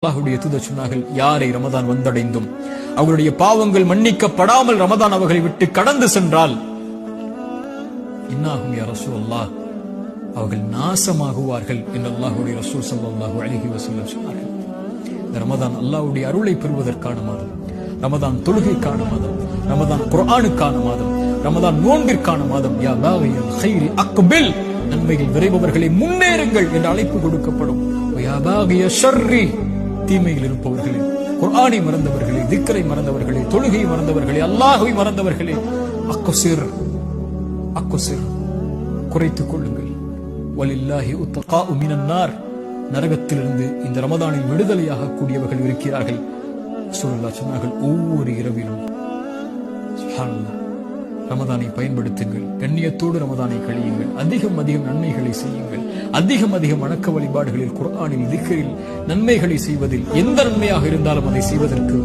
அல்லாஹ்வுடைய தூதர் சொன்னார்கள், யாரை ரமதான் வந்தடைந்தும் அவர்களுடைய பாவங்கள் மன்னிக்கப்படாமல் ரமதான் அவர்களை விட்டு கடந்து சென்றால் இன்னாகும் யா ரசூலல்லாஹ், அவர்கள் நாசமாகுவார்கள் என்று அல்லாஹ்வுடைய ரசூல் ஸல்லல்லாஹு அலைஹி வஸல்லம் சொன்னார்கள். இந்த ரமதான் அல்லாஹ்வுடைய அருளை பெறுவதற்கான மாதம், ரமதான் தொழுகைக்கான மாதம், ரமதான் குர்ஆனுக்கான மாதம், ரமதான் நோன்பிற்கான மாதம். யா பாகியல் கைரி அக்பில், நன்மையில் விரைபவர்களை முன்னேறுங்கள் என்று அழைப்பு கொடுக்கப்படும். யா பாகிய ஷர்ரி, தீமையில் இருப்பவர்களே, குர்ஆனை மறந்தவர்களே, திக்ரை மறந்தவர்களே, தொழுகை மறந்தவர்களே, அல்லாஹ்வை மறந்தவர்களே, அக்ஸிர் அக்ஸிர், குறைத்துக் கொள்ளுங்கள். வலில்லாஹி உத்தகாஉ மினன் நார், நரகத்திலிருந்து இந்த ரமதானில் விடுதலையாக கூடியவர்கள் இருக்கிறார்கள். ரசூலுல்லாஹ் சொன்னார்கள், ஒவ்வொரு இரவிலும் சுப்ஹானல்லாஹ் ரமதானை பயன்படுத்துங்கள், கண்ணியத்தோடு ரமதானை கழியுங்கள், அதிகம் நன்மைகளை செய்யுங்கள், அதிகம் வணக்க வழிபாடுகளில், குர்ஆனில், திக்ரில் நன்மைகளை செய்வதில், எந்த நன்மையாக இருந்தாலும் அதை செய்வதற்கு